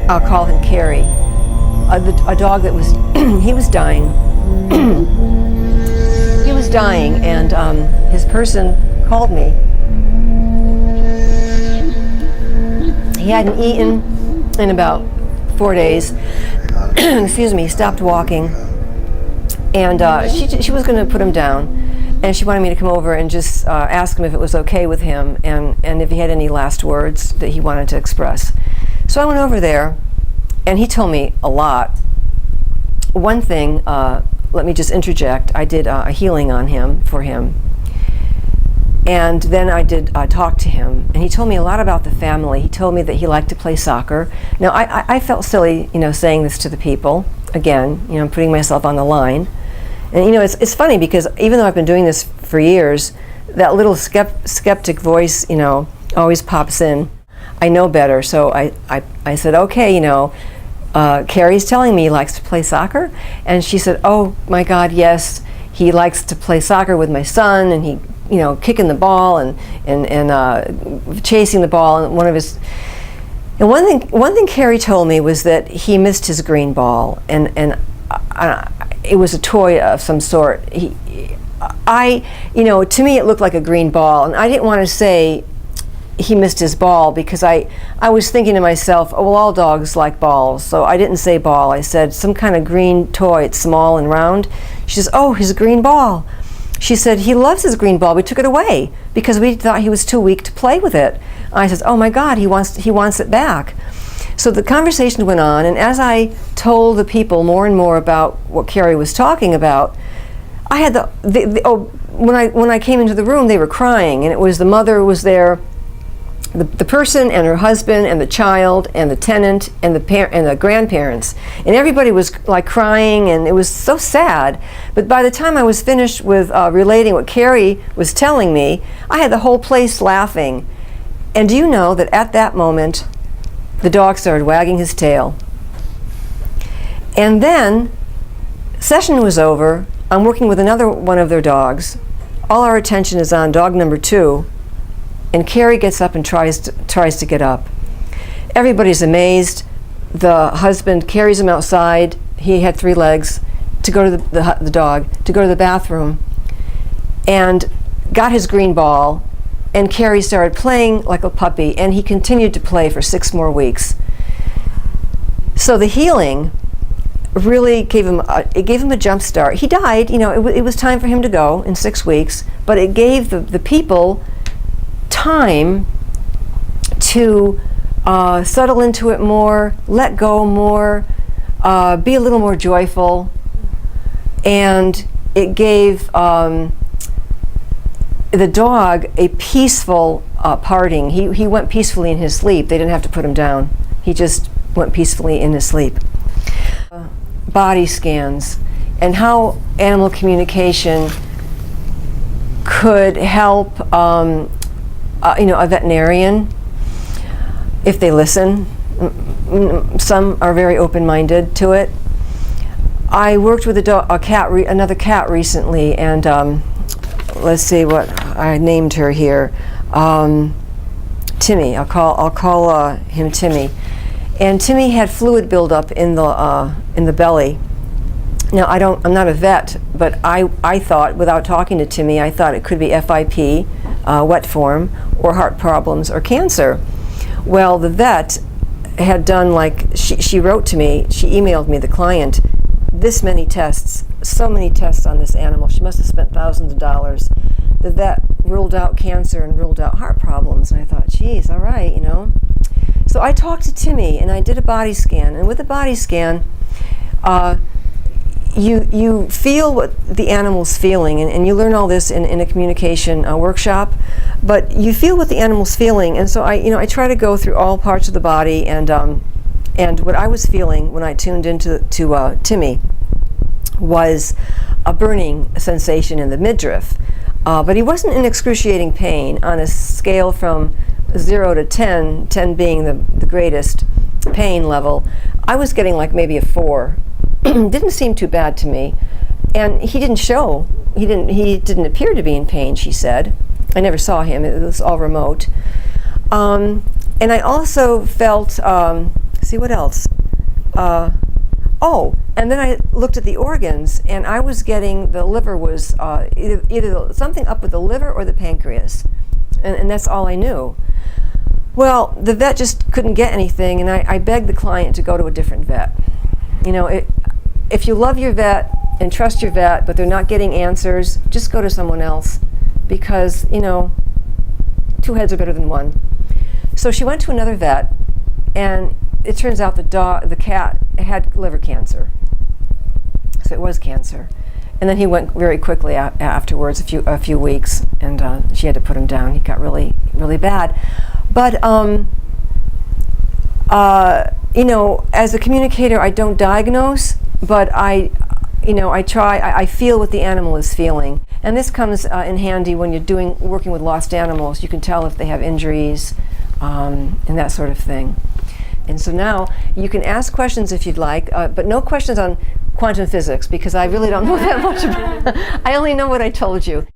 I'll call him Carrie, a dog that was, he was dying. He was dying, and his person called me. He hadn't eaten in about 4 days. Excuse me, he stopped walking. And she was going to put him down. And she wanted me to come over and just ask him if it was okay with him and if he had any last words that he wanted to express. So I went over there, and he told me a lot. One thing, let me just interject, I did a healing on him, for him. And then I did talk to him, and he told me a lot about the family. He told me that he liked to play soccer. Now, I felt silly, saying this to the people. Again, I'm putting myself on the line. And, it's funny because even though I've been doing this for years, that little skeptic voice, always pops in. I know better, so I said, okay, Carrie's telling me he likes to play soccer. And she said, oh, my God, yes, he likes to play soccer with my son, and he kicking the ball and chasing the ball. And one thing Carrie told me was that he missed his green ball, and it was a toy of some sort. To me it looked like a green ball, and I didn't want to say he missed his ball because I was thinking to myself, oh, well, all dogs like balls, so I didn't say ball. I said some kind of green toy. It's small and round. She says, oh, his green ball. She said, he loves his green ball. We took it away because we thought he was too weak to play with it. I said, oh my God, he wants it back. So the conversation went on, and as I told the people more and more about what Carrie was talking about, I had when I came into the room, they were crying, and it was the mother was there, the person and her husband and the child and the tenant and the grandparents, and everybody was like crying, and it was so sad. But by the time I was finished with relating what Carrie was telling me, I had the whole place laughing. And do you know that at that moment the dog started wagging his tail? And then session was over. I'm working with another one of their dogs. All our attention is on dog number 2. And Carrie gets up and tries to get up. Everybody's amazed. The husband carries him outside. He had 3 legs to go to the dog, to go to the bathroom, and got his green ball. And Carrie started playing like a puppy, and he continued to play for 6 more weeks. So the healing really gave him a jump start. He died. It was time for him to go in 6 weeks, but it gave the people time to settle into it more, let go more, be a little more joyful, and it gave the dog a peaceful parting. He went peacefully in his sleep. They didn't have to put him down. He just went peacefully in his sleep. Body scans and how animal communication could help a veterinarian if they listen. Some are very open-minded to it. I worked with another cat recently, and let's see what I named her here. Timmy. I'll call him Timmy. And Timmy had fluid buildup in the belly. Now I'm not a vet, but I thought, without talking to Timmy, I thought it could be FIP, wet form, or heart problems, or cancer. Well, the vet had done, she wrote to me, she emailed me, the client, this many tests, so many tests on this animal. She must have spent thousands of dollars. The vet ruled out cancer and ruled out heart problems, and I thought, geez, all right, So I talked to Timmy, and I did a body scan, and with the body scan, you feel what the animal's feeling, and you learn all this in a communication workshop, but you feel what the animal's feeling. And so I try to go through all parts of the body, and what I was feeling when I tuned into Timmy was a burning sensation in the midriff, but he wasn't in excruciating pain. On a scale from 0 to 10, 10 being the greatest pain level, I was getting like maybe a 4. Didn't seem too bad to me, and he didn't appear to be in pain, she said. I never saw him. It was all remote. And I also felt see what else. Oh, and then I looked at the organs, and I was getting the liver was either something up with the liver or the pancreas, and that's all I knew. Well, the vet just couldn't get anything, and I begged the client to go to a different vet. You know, if you love your vet and trust your vet, but they're not getting answers, just go to someone else, because, you know, two heads are better than one. So she went to another vet, and it turns out the cat had liver cancer. So it was cancer. And then he went very quickly afterwards, a few weeks, and she had to put him down. He got really, really bad. But, you know, as a communicator, I don't diagnose, but I feel what the animal is feeling. And this comes in handy when you're working with lost animals. You can tell if they have injuries and that sort of thing. And so now you can ask questions if you'd like, but no questions on quantum physics, because I really don't know that much about it. I only know what I told you.